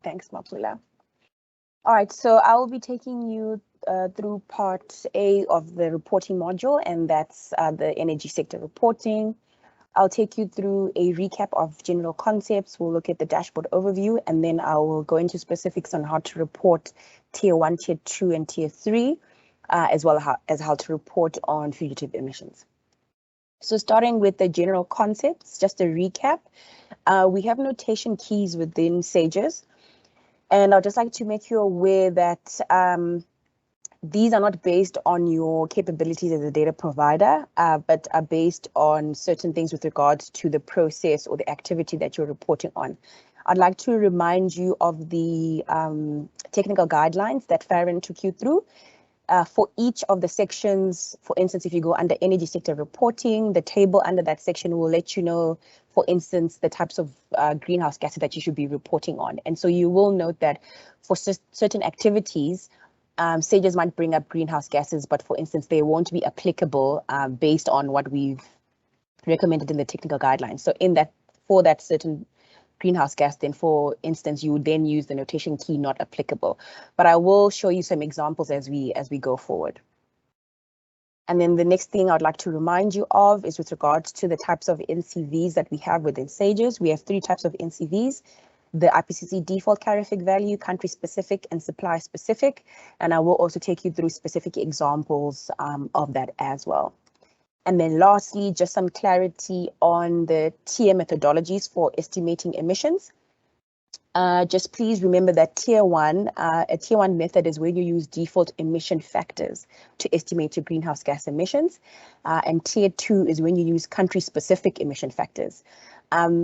Thanks, Mapula. All right, so I will be taking you through part A of the reporting module, and that's the energy sector reporting. I'll take you through a recap of general concepts. We'll look at the dashboard overview, and then I will go into specifics on how to report Tier 1, Tier 2, and Tier 3, as well as how to report on fugitive emissions. So starting with the general concepts, just a recap, we have notation keys within SAGERS, and I'd just like to make you aware that these are not based on your capabilities as a data provider, but are based on certain things with regards to the process or the activity that you're reporting on. I'd like to remind you of the technical guidelines that Farron took you through. For each of the sections, for instance, if you go under energy sector reporting, the table under that section will let you know, for instance, the types of greenhouse gases that you should be reporting on. And so you will note that for certain activities, SAGERS might bring up greenhouse gases, but for instance, they won't be applicable based on what we've recommended in the technical guidelines. So for that certain greenhouse gas, then for instance, you would then use the notation key not applicable. But I will show you some examples as we go forward. And then the next thing I'd like to remind you of is with regards to the types of NCVs that we have within SAGERS. We have 3 types of NCVs: the IPCC default calorific value, country specific, and supply specific. And I will also take you through specific examples of that as well. And then lastly, just some clarity on the tier methodologies for estimating emissions. Just please remember that a tier 1 method is when you use default emission factors to estimate your greenhouse gas emissions. And tier 2 is when you use country specific emission factors.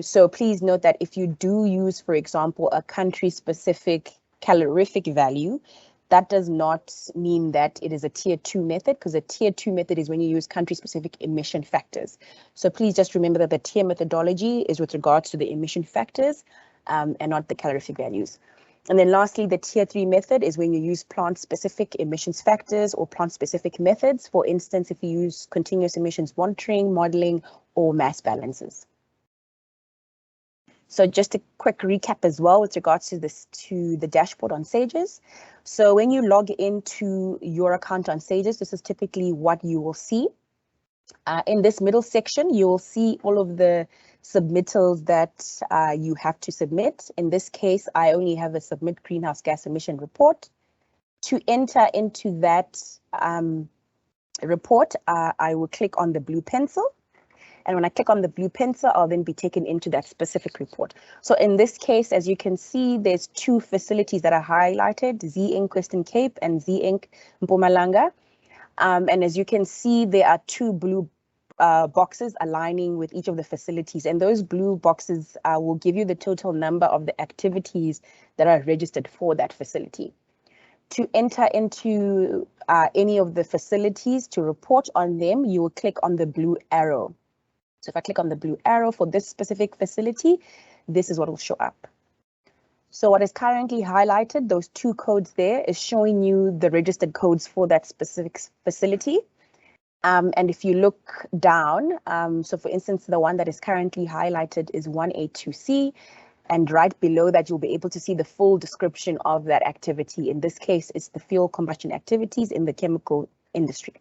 So please note that if you do use, for example, a country specific calorific value, that does not mean that it is a tier 2 method, because a tier 2 method is when you use country specific emission factors. So please just remember that the tier methodology is with regards to the emission factors and not the calorific values. And then lastly, the tier 3 method is when you use plant specific emissions factors or plant specific methods. For instance, if you use continuous emissions monitoring, modeling, or mass balances. So just a quick recap as well with regards to the dashboard on SAGERS. So when you log into your account on SAGERS, this is typically what you will see. In this middle section, you will see all of the submittals that you have to submit. In this case, I only have a submit greenhouse gas emission report. To enter into that report, I will click on the blue pencil. And when I click on the blue pencil, I'll then be taken into that specific report. So in this case, as you can see, there's 2 facilities that are highlighted, Z Inc. Western Cape and Z Inc. Mpumalanga. And as you can see, there are 2 blue boxes aligning with each of the facilities. And those blue boxes will give you the total number of the activities that are registered for that facility. To enter into any of the facilities to report on them, you will click on the blue arrow. So if I click on the blue arrow for this specific facility, this is what will show up. So what is currently highlighted, those 2 codes there, is showing you the registered codes for that specific facility. And if you look down, so for instance, the one that is currently highlighted is 182C. And right below that, you'll be able to see the full description of that activity. In this case, it's the fuel combustion activities in the chemical industry.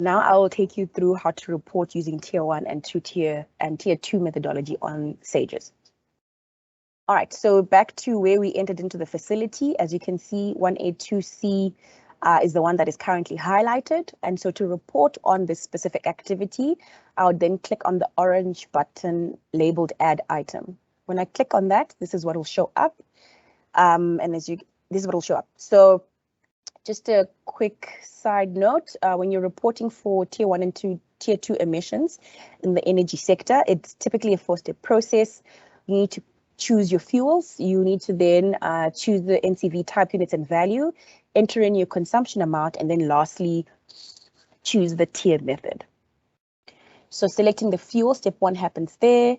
Now I will take you through how to report using tier 1 and tier 2 methodology on SAGERS. All right, so back to where we entered into the facility. As you can see, 182C is the one that is currently highlighted. And so to report on this specific activity, I would then click on the orange button labeled add item. When I click on that, this is what will show up. This is what will show up. So just a quick side note, when you're reporting for tier 1 and tier 2 emissions in the energy sector, it's typically a 4-step process. You need to choose your fuels. You need to then choose the NCV type, units, and value, enter in your consumption amount, and then lastly, choose the tier method. So selecting the fuel, step 1 happens there.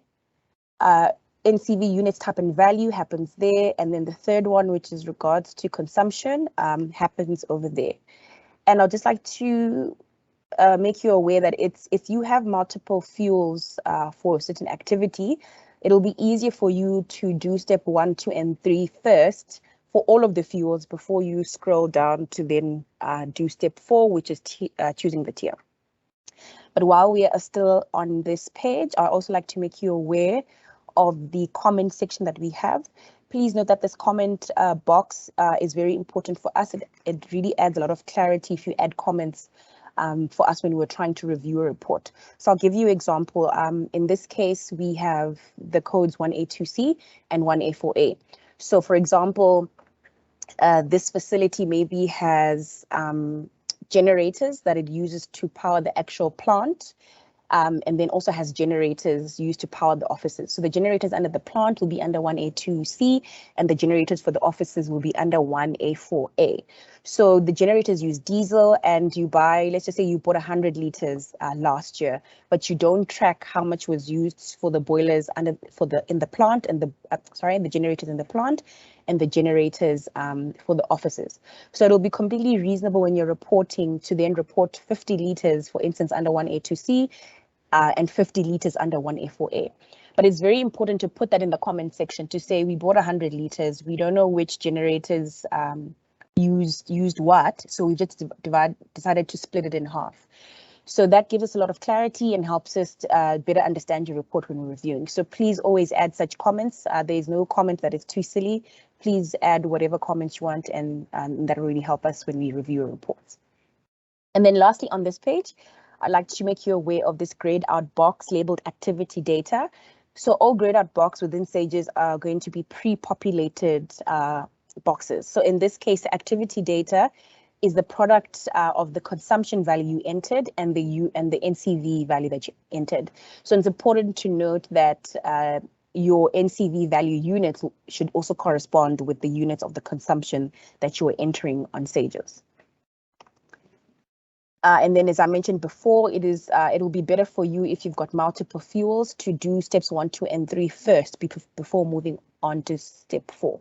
NCV units type and value happens there, and then the third one, which is regards to consumption, happens over there. And I'd just like to make you aware that if you have multiple fuels for a certain activity, it'll be easier for you to do step 1, 2, and 3 first for all of the fuels before you scroll down to then do step 4, which is choosing the tier. But while we are still on this page, I also like to make you aware of the comment section that we have. Please note that this comment box is very important for us. It really adds a lot of clarity if you add comments for us when we're trying to review a report. So I'll give you an example. In this case, we have the codes 1A2C and 1A4A. So for example, this facility maybe has generators that it uses to power the actual plant, and then also has generators used to power the offices. So the generators under the plant will be under 1A2C, and the generators for the offices will be under 1A4A. So the generators use diesel, and you buy, let's just say you bought 100 liters last year, but you don't track how much was used for the boilers in the plant and the generators in the plant and the generators for the offices. So it'll be completely reasonable when you're reporting to then report 50 liters, for instance, under 1A2C and 50 liters under 1A4A. But it's very important to put that in the comment section to say we bought 100 liters. We don't know which generators used what, so we just decided to split it in half. So that gives us a lot of clarity and helps us better understand your report when we're reviewing. So please always add such comments. There's no comment that is too silly. Please add whatever comments you want, and that will really help us when we review your reports. And then lastly, on this page, I'd like to make you aware of this grayed out box labeled activity data. So all grayed out boxes within SAGES are going to be pre-populated boxes. So in this case, the activity data is the product of the consumption value you entered and the NCV value that you entered. So it's important to note that your NCV value units should also correspond with the units of the consumption that you are entering on SAGES. And then, as I mentioned before, it'll be better for you if you've got multiple fuels to do steps 1, 2, and 3 first before moving on to step 4.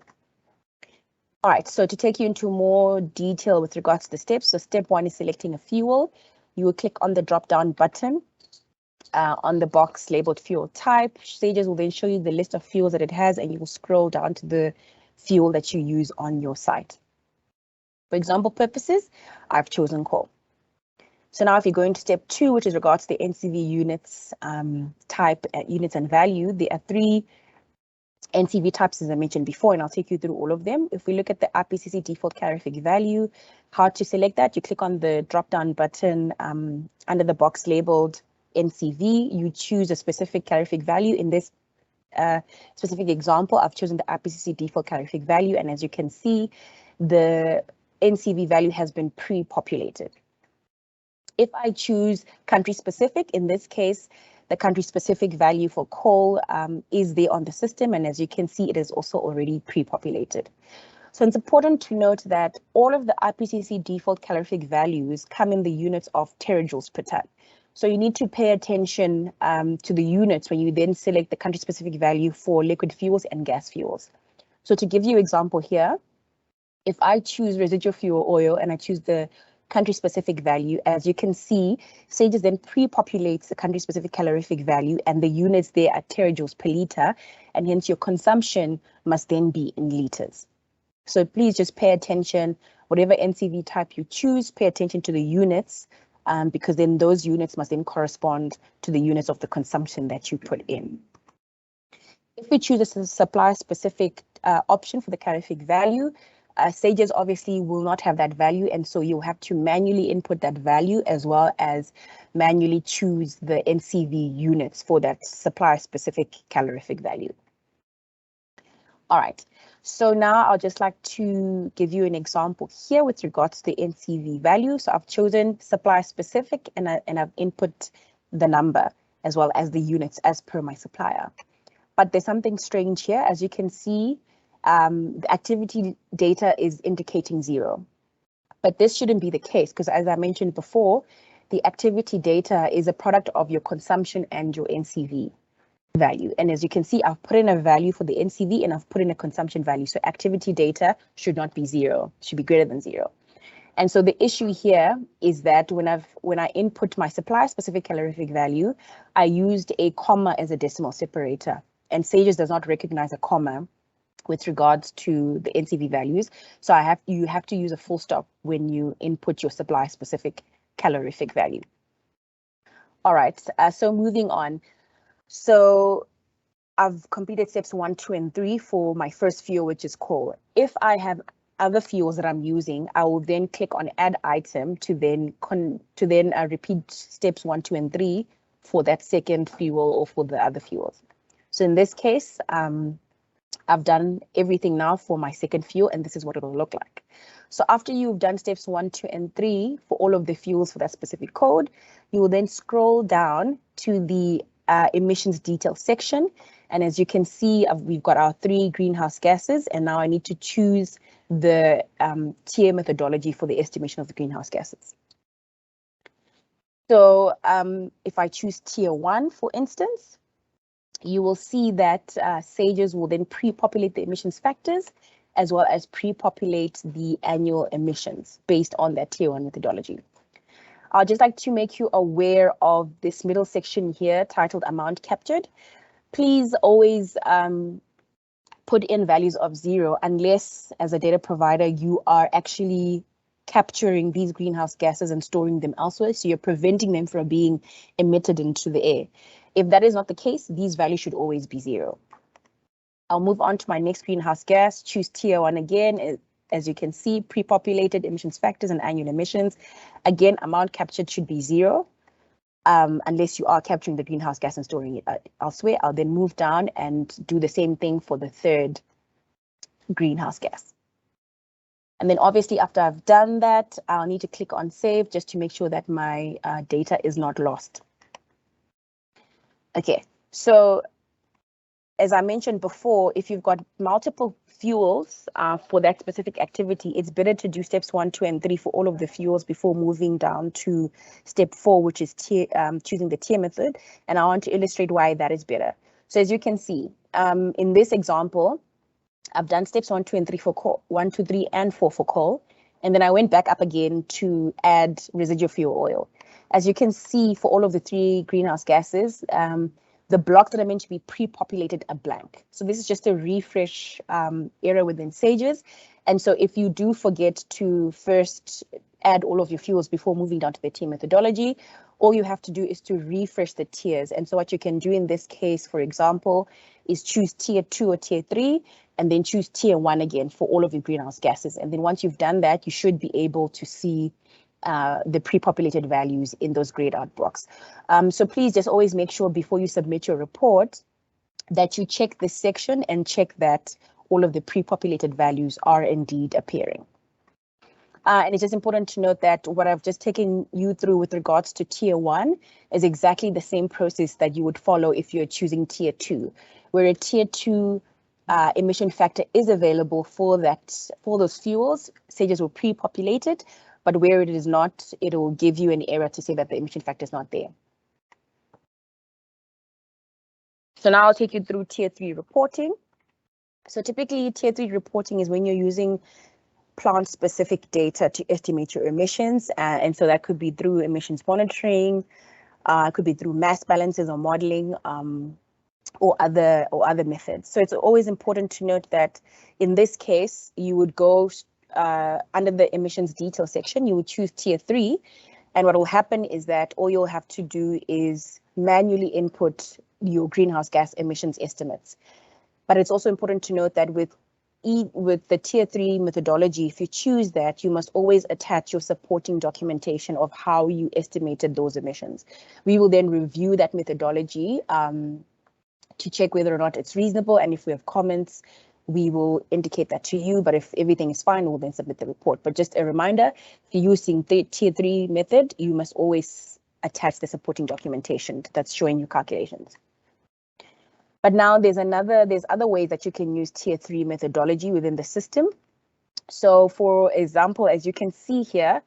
All right, so to take you into more detail with regards to the steps, so step 1 is selecting a fuel. You will click on the drop-down button on the box labeled fuel type. SAGES will then show you the list of fuels that it has, and you will scroll down to the fuel that you use on your site. For example purposes, I've chosen coal. So now if you go into step 2, which is regards to the NCV units type, units and value, there are 3 NCV types, as I mentioned before, and I'll take you through all of them. If we look at the IPCC default calorific value, how to select that, you click on the drop-down button under the box labeled NCV, you choose a specific calorific value. In this specific example, I've chosen the IPCC default calorific value, and as you can see, the NCV value has been pre-populated. If I choose country specific, in this case, the country specific value for coal is there on the system, and as you can see, it is also already pre-populated. So it's important to note that all of the IPCC default calorific values come in the units of terajoules per ton. So you need to pay attention to the units when you then select the country specific value for liquid fuels and gas fuels. So to give you an example here, if I choose residual fuel oil and I choose the country-specific value, as you can see, SAGES then pre-populates the country-specific calorific value, and the units there are terajoules per liter, and hence your consumption must then be in liters. So please just pay attention, whatever NCV type you choose, pay attention to the units, because then those units must then correspond to the units of the consumption that you put in. If we choose a supply-specific option for the calorific value, SAGES obviously will not have that value, and so you'll have to manually input that value as well as manually choose the NCV units for that supply-specific calorific value. All right, so now I'll just like to give you an example here with regards to the NCV value. So I've chosen supply-specific, and I've input the number as well as the units as per my supplier. But there's something strange here. As you can see, the activity data is indicating 0. But this shouldn't be the case, because as I mentioned before, the activity data is a product of your consumption and your NCV value. And as you can see, I've put in a value for the NCV and I've put in a consumption value. So activity data should not be 0, it should be greater than 0. And so the issue here is that when I input my supply specific calorific value, I used a comma as a decimal separator. and SAGES does not recognize a comma with regards to the NCV values. So you have to use a full stop when you input your supply specific calorific value. All right, so moving on. So I've completed steps 1, 2, and 3 for my first fuel, which is coal. If I have other fuels that I'm using, I will then click on add item to then repeat steps 1, 2, and 3 for that second fuel or for the other fuels. So in this case, I've done everything now for my second fuel, and this is what it will look like. So after you've done steps 1, 2, and 3 for all of the fuels for that specific code, you will then scroll down to the emissions detail section. And as you can see, we've got our 3 greenhouse gases, and now I need to choose the tier methodology for the estimation of the greenhouse gases. So if I choose tier 1, for instance, you will see that SAGES will then pre-populate the emissions factors as well as pre-populate the annual emissions based on that tier 1 methodology. I'd just like to make you aware of this middle section here titled amount captured. Please always put in values of 0 unless, as a data provider, you are actually capturing these greenhouse gases and storing them elsewhere, so you're preventing them from being emitted into the air. If that is not the case, these values should always be 0. I'll move on to my next greenhouse gas, choose tier 1 again. As you can see, pre-populated emissions factors and annual emissions. Again, amount captured should be 0. Unless you are capturing the greenhouse gas and storing it elsewhere. I'll then move down and do the same thing for the third greenhouse gas. And then obviously after I've done that, I'll need to click on save just to make sure that my data is not lost. Okay, so as I mentioned before, if you've got multiple fuels for that specific activity, it's better to do steps 1, 2, and 3 for all of the fuels before moving down to step 4, which is choosing the tier method. And I want to illustrate why that is better. So as you can see, in this example, I've done steps 1, 2, and 3 for coal, 1, 2, 3, and 4 for coal. And then I went back up again to add residual fuel oil. As you can see, for all of the 3 greenhouse gases, the blocks that are meant to be pre-populated are blank. So this is just a refresh error within SAGES. And so if you do forget to first add all of your fuels before moving down to the tier methodology, all you have to do is to refresh the tiers. And so what you can do in this case, for example, is choose tier 2 or tier 3, and then choose tier 1 again for all of your greenhouse gases. And then once you've done that, you should be able to see the pre-populated values in those grayed out blocks. So please just always make sure before you submit your report that you check this section and check that all of the pre-populated values are indeed appearing. And it's just important to note that what I've just taken you through with regards to tier 1 is exactly the same process that you would follow if you're choosing tier 2, where a tier 2 emission factor is available for those fuels. SAGES will pre-populate it, but where it is not, it will give you an error to say that the emission factor is not there. So now I'll take you through tier 3 reporting. So typically tier 3 reporting is when you're using plant specific data to estimate your emissions. And so that could be through emissions monitoring, it could be through mass balances or modeling, or other methods. So it's always important to note that in this case, you would go under the emissions detail section, you would choose tier 3. And what will happen is that all you'll have to do is manually input your greenhouse gas emissions estimates. But it's also important to note that with the tier 3 methodology, if you choose that, you must always attach your supporting documentation of how you estimated those emissions. We will then review that methodology to check whether or not it's reasonable. And if we have comments, we will indicate that to you, but if everything is fine, we'll then submit the report. But just a reminder, if you're using the tier 3 method, you must always attach the supporting documentation that's showing your calculations. But now there's other ways that you can use tier 3 methodology within the system. So for example, as you can see here,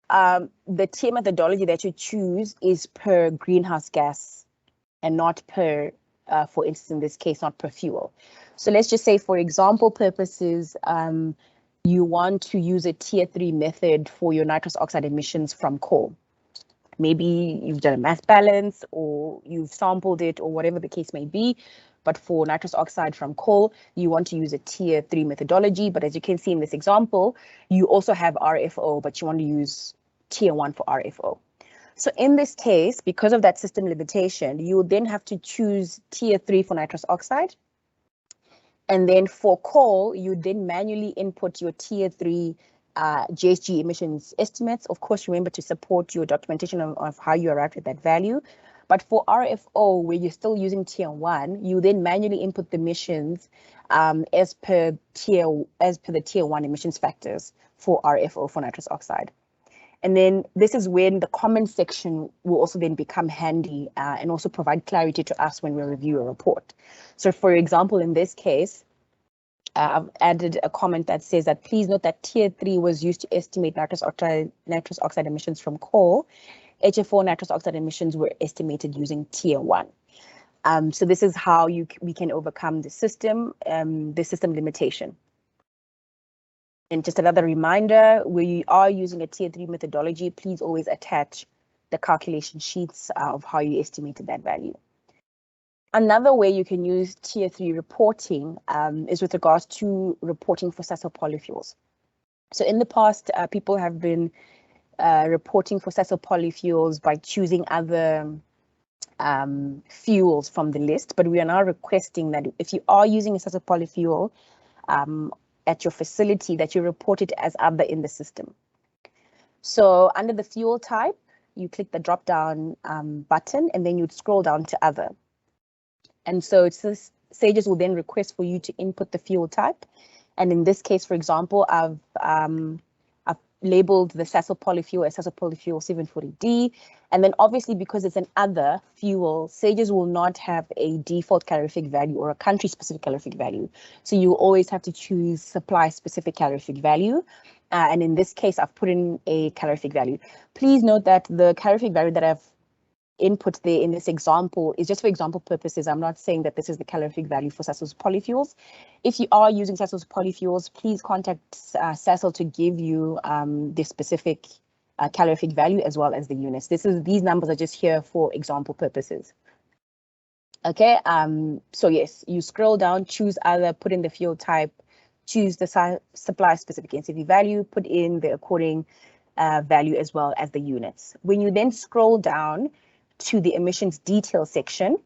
the tier methodology that you choose is per greenhouse gas and not per, for instance, in this case, not per fuel. So let's just say, for example purposes, you want to use a tier 3 method for your nitrous oxide emissions from coal. Maybe you've done a mass balance or you've sampled it or whatever the case may be. but for nitrous oxide from coal, you want to use a tier 3 methodology. But as you can see in this example, you also have RFO, but you want to use tier 1 for RFO. So in this case, because of that system limitation, you will then have to choose tier 3 for nitrous oxide. And then for coal, you then manually input your tier 3 GHG emissions estimates. Of course, remember to support your documentation of how you arrived at that value. But for RFO, where you're still using tier 1, you then manually input the emissions as per the tier 1 emissions factors for RFO for nitrous oxide. And then this is when the comment section will also then become handy and also provide clarity to us when we review a report. So for example, in this case, I've added a comment that says that please note that tier 3 was used to estimate nitrous oxide emissions from coal. HFO nitrous oxide emissions were estimated using tier 1. So this is how we can overcome the system limitation. And just another reminder, where you are using a tier 3 methodology, please always attach the calculation sheets of how you estimated that value. Another way you can use tier 3 reporting is with regards to reporting for Sasol polyfuels. So in the past, people have been reporting for Sasol polyfuels by choosing other fuels from the list, but we are now requesting that if you are using a Sasol polyfuel at your facility, that you report it as other in the system. So under the fuel type, you click the drop down button and then you'd scroll down to other. And so SAGERS will then request for you to input the fuel type. And in this case, for example, I've labeled the Sasol polyfuel as Sasol polyfuel 740D. And then obviously, because it's an other fuel, SAGERS will not have a default calorific value or a country specific calorific value. So you always have to choose supply specific calorific value. And in this case, I've put in a calorific value. Please note that the calorific value that I've input there in this example is just for example purposes. I'm not saying that this is the calorific value for Sasol's polyfuels. If you are using Sasol's polyfuels, please contact Sasol to give you the specific calorific value as well as the units. These numbers are just here for example purposes. Okay, so yes, you scroll down, choose other, put in the fuel type, choose the supply specific NCV value, put in the according value as well as the units. When you then scroll down to the emissions detail section,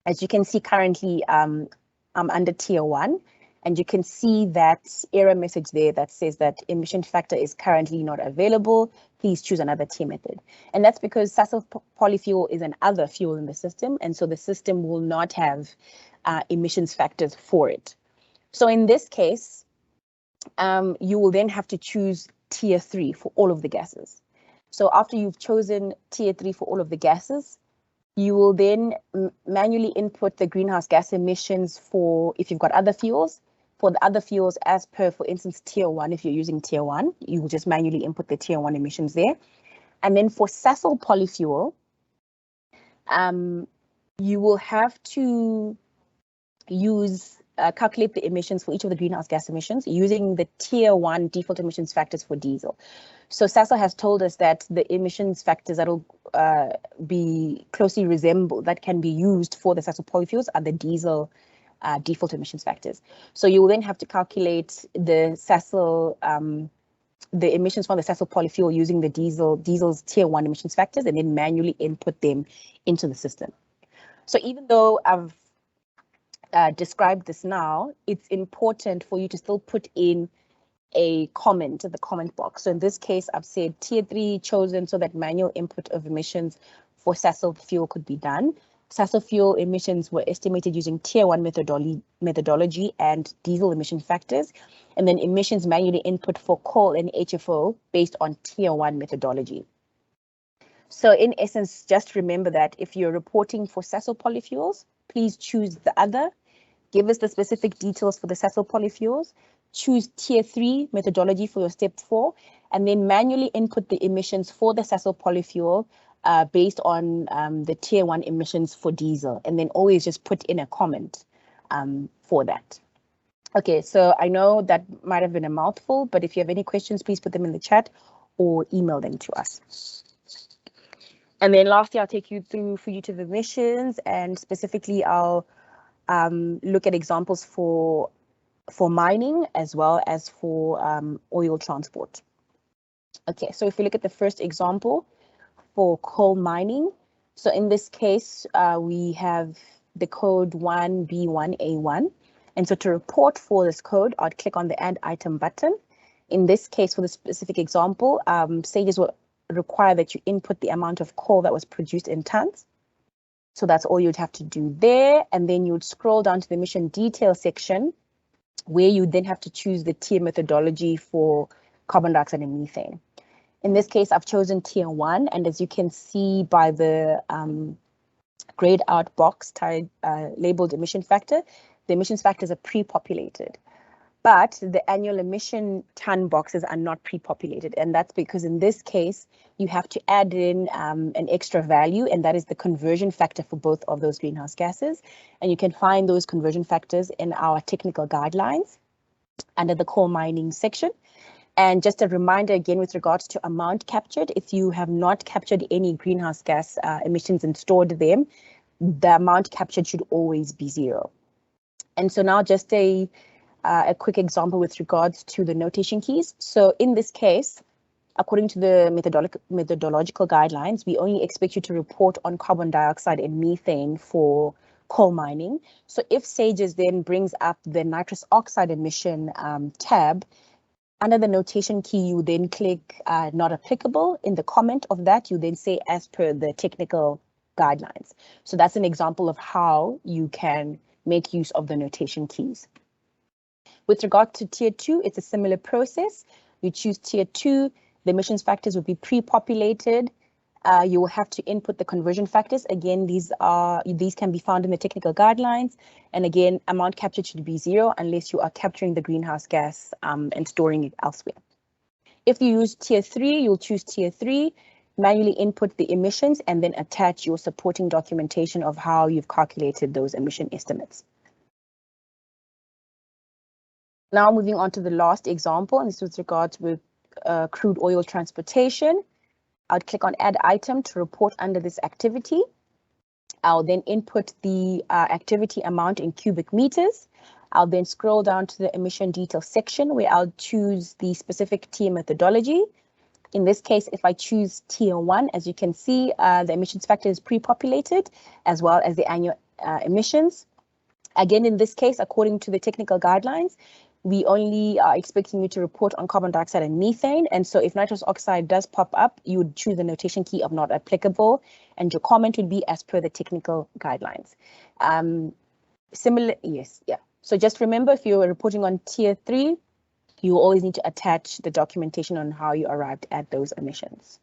as you can see currently, I'm under tier 1, and you can see that error message there that says that emission factor is currently not available. Please choose another tier method. And that's because Sasol polyfuel is an other fuel in the system, and so the system will not have emissions factors for it. So in this case, you will then have to choose tier 3 for all of the gases. So after you've chosen tier 3 for all of the gases, you will then manually input the greenhouse gas emissions for if you've got other fuels. For the other fuels, as per, for instance, tier 1, if you're using tier 1, you will just manually input the tier 1 emissions there. And then for Sasol polyfuel, you will have to calculate the emissions for each of the greenhouse gas emissions using the tier 1 default emissions factors for diesel. So Sasol has told us that the emissions factors that will be closely resembled, that can be used for the Sasol polyfuels, are the diesel default emissions factors. So you will then have to calculate the Sasol the emissions from the Sasol polyfuel using the diesel's tier 1 emissions factors, and then manually input them into the system. So even though I've described this now, it's important for you to still put in a comment in the comment box. So in this case, I've said tier 3 chosen so that manual input of emissions for Sasol fuel could be done. Sasol fuel emissions were estimated using tier 1 methodology and diesel emission factors, and then emissions manually input for coal and HFO based on tier 1 methodology. So in essence, just remember that if you're reporting for Sasol polyfuels, please choose the other. Give us the specific details for the Sasol polyfuels, choose tier 3 methodology for your step 4, and then manually input the emissions for the Sasol polyfuel based on the tier 1 emissions for diesel, and then always just put in a comment for that. Okay, so I know that might have been a mouthful, but if you have any questions, please put them in the chat or email them to us. And then lastly, I'll take you through fugitive emissions, and specifically I'll look at examples for mining as well as for oil transport. Okay, so if we look at the first example for coal mining, so in this case, we have the code 1B1A1. And so to report for this code, I'd click on the Add Item button. In this case, for the specific example, SAGERS will require that you input the amount of coal that was produced in tons. So that's all you'd have to do there. And then you'd scroll down to the emission detail section, where you then have to choose the tier methodology for carbon dioxide and methane. In this case, I've chosen tier 1, and as you can see by the grayed out box labeled emission factor, the emissions factors are pre-populated. But the annual emission ton boxes are not pre-populated, and that's because in this case, you have to add in an extra value, and that is the conversion factor for both of those greenhouse gases. And you can find those conversion factors in our technical guidelines under the coal mining section. And just a reminder again with regards to amount captured, if you have not captured any greenhouse gas emissions and stored them, the amount captured should always be 0. And so now just a quick example with regards to the notation keys. So in this case, according to the methodological guidelines, we only expect you to report on carbon dioxide and methane for coal mining. So if SAGERS then brings up the nitrous oxide emission tab, under the notation key, you then click not applicable. In the comment of that, you then say as per the technical guidelines. So that's an example of how you can make use of the notation keys. With regard to tier 2, it's a similar process. You choose tier 2, the emissions factors will be pre-populated. You will have to input the conversion factors. Again, these can be found in the technical guidelines. And again, amount captured should be 0 unless you are capturing the greenhouse gas and storing it elsewhere. If you use tier 3, you'll choose tier 3, manually input the emissions, and then attach your supporting documentation of how you've calculated those emission estimates. Now moving on to the last example, and this with regards with crude oil transportation. I'll click on Add Item to report under this activity. I'll then input the activity amount in cubic meters. I'll then scroll down to the emission detail section where I'll choose the specific tier methodology. In this case, if I choose tier 1, as you can see, the emissions factor is pre-populated as well as the annual emissions. Again, in this case, according to the technical guidelines, we only are expecting you to report on carbon dioxide and methane. And so if nitrous oxide does pop up, you would choose the notation key of not applicable, and your comment would be as per the technical guidelines. So just remember, if you're reporting on tier 3, you always need to attach the documentation on how you arrived at those emissions.